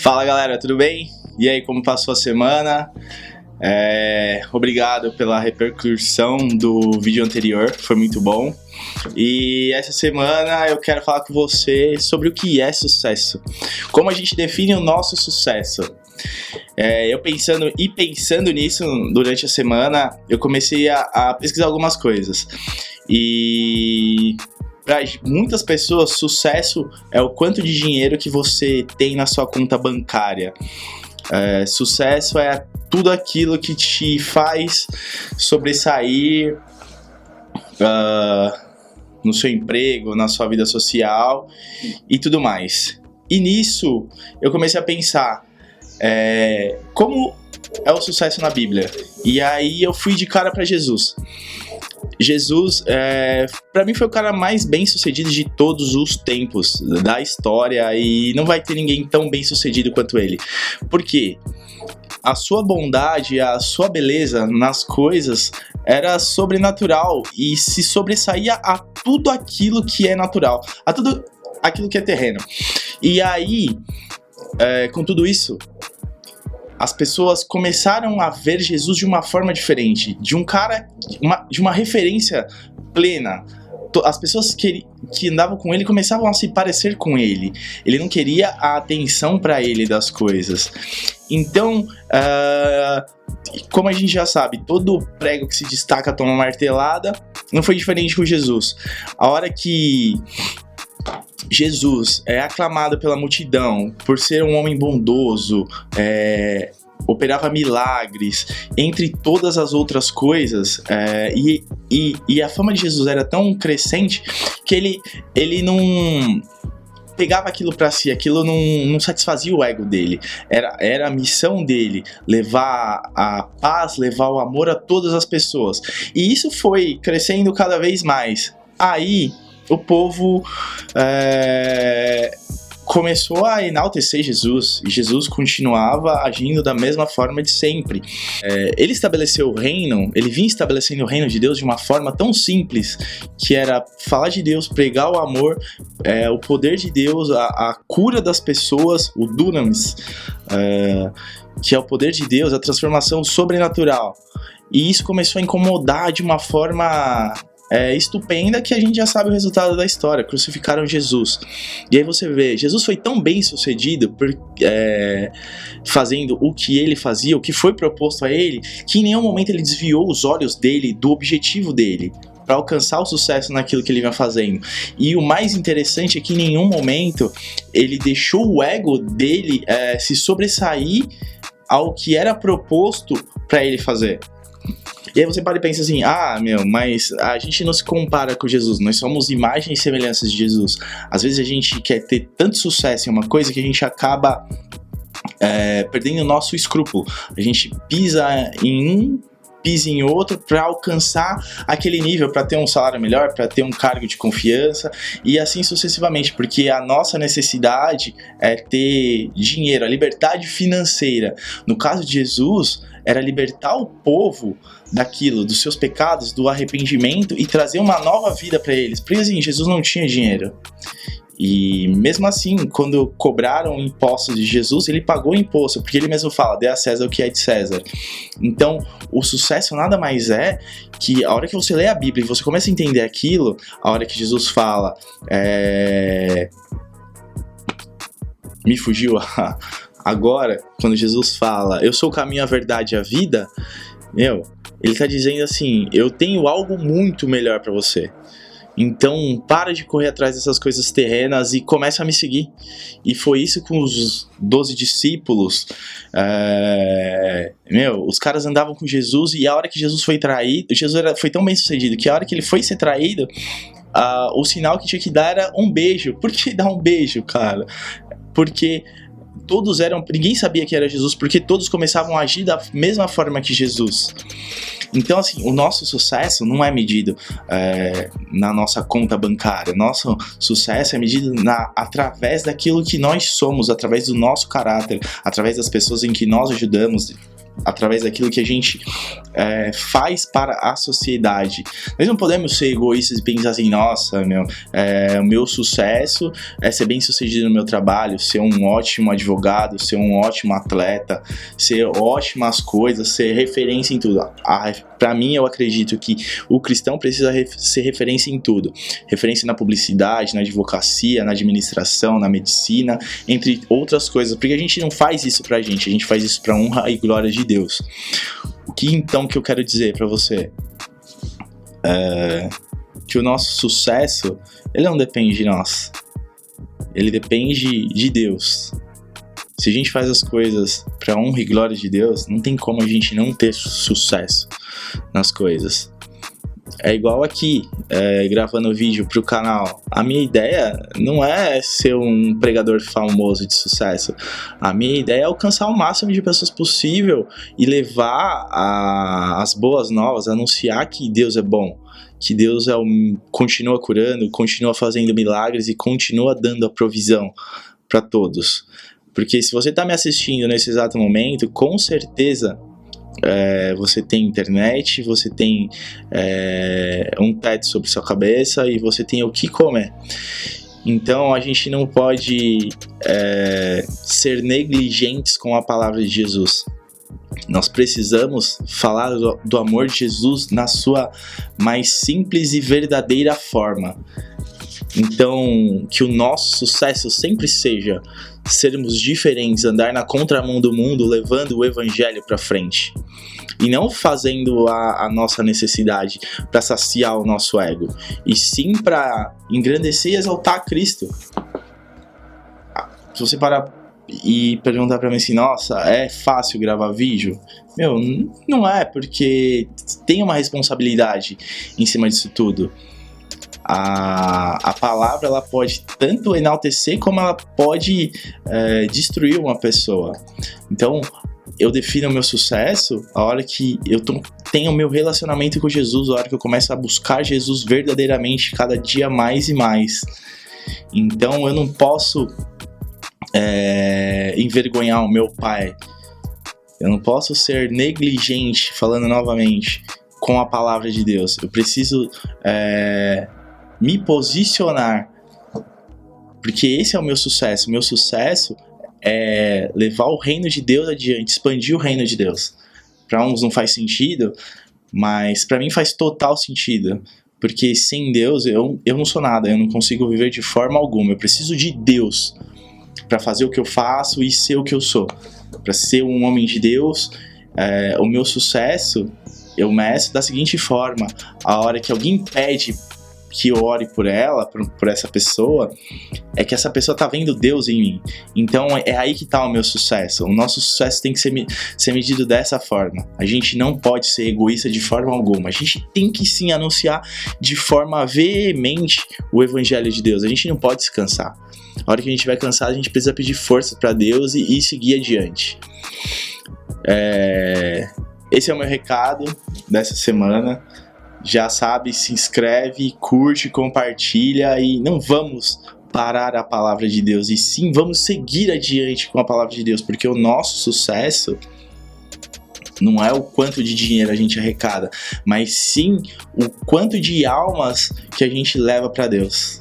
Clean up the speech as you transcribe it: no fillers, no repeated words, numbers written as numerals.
Fala galera, tudo bem? E aí, como passou a semana? Obrigado pela repercussão do vídeo anterior, foi muito bom. E essa semana eu quero falar com você sobre o que é sucesso. Como a gente define o nosso sucesso. Eu pensando nisso durante a semana, eu comecei a pesquisar algumas coisas. E para muitas pessoas, sucesso é o quanto de dinheiro que você tem na sua conta bancária. Sucesso é tudo aquilo que te faz sobressair no seu emprego, na sua vida social e tudo mais. E nisso eu comecei a pensar como é o sucesso na Bíblia. E aí eu fui de cara para Jesus. Jesus, para mim, foi o cara mais bem sucedido de todos os tempos da história, e não vai ter ninguém tão bem sucedido quanto ele. Por quê? A sua bondade, a sua beleza nas coisas era sobrenatural e se sobressaía a tudo aquilo que é natural, a tudo aquilo que é terreno. E aí, com tudo isso, as pessoas começaram a ver Jesus de uma forma diferente, de um cara, de uma referência plena. As pessoas que andavam com ele começavam a se parecer com ele. Ele não queria a atenção para ele das coisas. Então, como a gente já sabe, todo prego que se destaca toma martelada. Não foi diferente com Jesus. A hora que Jesus é aclamado pela multidão por ser um homem bondoso, operava milagres, entre todas as outras coisas, e a fama de Jesus era tão crescente que ele não pegava aquilo pra si, aquilo não satisfazia o ego dele, era a missão dele, levar a paz, levar o amor a todas as pessoas, e isso foi crescendo cada vez mais. Aí o povo começou a enaltecer Jesus, e Jesus continuava agindo da mesma forma de sempre. Ele estabeleceu o reino, ele vinha estabelecendo o reino de Deus de uma forma tão simples, que era falar de Deus, pregar o amor, o poder de Deus, a cura das pessoas, o dunamis, que é o poder de Deus, a transformação sobrenatural. E isso começou a incomodar de uma forma estupenda, que a gente já sabe o resultado da história. Crucificaram Jesus. E aí você vê, Jesus foi tão bem sucedido fazendo o que ele fazia, o que foi proposto a ele, que em nenhum momento ele desviou os olhos dele do objetivo dele, para alcançar o sucesso naquilo que ele vinha fazendo. E o mais interessante é que em nenhum momento ele deixou o ego dele se sobressair ao que era proposto para ele fazer. E aí você para e pensa assim, mas a gente não se compara com Jesus, nós somos imagem e semelhanças de Jesus. Às vezes a gente quer ter tanto sucesso em uma coisa que a gente acaba perdendo o nosso escrúpulo. A gente pisa em outro para alcançar aquele nível, para ter um salário melhor, para ter um cargo de confiança e assim sucessivamente, porque a nossa necessidade é ter dinheiro, a liberdade financeira. No caso de Jesus, era libertar o povo daquilo, dos seus pecados, do arrependimento e trazer uma nova vida para eles. Porque assim, Jesus não tinha dinheiro. E mesmo assim, quando cobraram impostos de Jesus, ele pagou imposto, porque ele mesmo fala, dê a César o que é de César. Então, o sucesso nada mais é que a hora que você lê a Bíblia e você começa a entender aquilo, a hora que Jesus fala, me fugiu agora, quando Jesus fala, eu sou o caminho, a verdade e a vida, ele tá dizendo assim, eu tenho algo muito melhor para você. Então, para de correr atrás dessas coisas terrenas e começa a me seguir. E foi isso com os 12 discípulos. Os caras andavam com Jesus e a hora que Jesus foi traído, foi tão bem sucedido que a hora que ele foi ser traído, o sinal que tinha que dar era um beijo. Por que dar um beijo, cara? Porque ninguém sabia que era Jesus, porque todos começavam a agir da mesma forma que Jesus. Então, assim, o nosso sucesso não é medido na nossa conta bancária. Nosso sucesso é medido através daquilo que nós somos, através do nosso caráter, através das pessoas em que nós ajudamos, através daquilo que a gente faz para a sociedade. Nós não podemos ser egoístas e pensar assim, nossa, o meu sucesso é ser bem sucedido no meu trabalho, ser um ótimo advogado, ser um ótimo atleta, ser ótimas coisas, ser referência em tudo. Para mim, eu acredito que o cristão precisa ser referência em tudo. Referência na publicidade, na advocacia, na administração, na medicina, entre outras coisas. Porque a gente não faz isso pra gente, a gente faz isso pra honra e glória de Deus. O que então que eu quero dizer pra você? Que o nosso sucesso, ele não depende de nós. Ele depende de Deus. Se a gente faz as coisas pra honra e glória de Deus, não tem como a gente não ter sucesso nas coisas. É igual aqui, gravando vídeo pro canal. A minha ideia não é ser um pregador famoso de sucesso. A minha ideia é alcançar o máximo de pessoas possível e levar as boas novas, anunciar que Deus é bom, que Deus continua curando, continua fazendo milagres e continua dando a provisão para todos. Porque se você está me assistindo nesse exato momento, com certeza você tem internet, você tem um teto sobre sua cabeça e você tem o que comer. Então a gente não pode ser negligentes com a palavra de Jesus. Nós precisamos falar do amor de Jesus na sua mais simples e verdadeira forma. Então, que o nosso sucesso sempre seja sermos diferentes, andar na contramão do mundo, levando o evangelho para frente. E não fazendo a nossa necessidade para saciar o nosso ego, e sim para engrandecer e exaltar Cristo. Se você parar e perguntar para mim assim, nossa, é fácil gravar vídeo? Não é, porque tem uma responsabilidade em cima disso tudo. A palavra, ela pode tanto enaltecer como ela pode destruir uma pessoa. Então, eu defino o meu sucesso a hora que eu tenho o meu relacionamento com Jesus, a hora que eu começo a buscar Jesus verdadeiramente cada dia mais e mais. Então, eu não posso envergonhar o meu pai. Eu não posso ser negligente, falando novamente, com a palavra de Deus. Eu preciso me posicionar, porque esse é o meu sucesso. O meu sucesso é levar o reino de Deus adiante, expandir o reino de Deus. Para uns não faz sentido, mas para mim faz total sentido, porque sem Deus eu não sou nada, eu não consigo viver de forma alguma. Eu preciso de Deus para fazer o que eu faço e ser o que eu sou, para ser um homem de Deus. O meu sucesso eu meço da seguinte forma: a hora que alguém pede que eu ore por ela, por essa pessoa, é que essa pessoa tá vendo Deus em mim. Então é aí que tá o meu sucesso. O nosso sucesso tem que ser medido dessa forma. A gente não pode ser egoísta de forma alguma. A gente tem que sim anunciar de forma veemente o evangelho de Deus. A gente não pode se cansar. A hora que a gente vai cansar, a gente precisa pedir força para Deus e seguir adiante. Esse é o meu recado dessa semana. Já sabe, se inscreve, curte, compartilha, e não vamos parar a palavra de Deus, e sim vamos seguir adiante com a palavra de Deus, porque o nosso sucesso não é o quanto de dinheiro a gente arrecada, mas sim o quanto de almas que a gente leva para Deus.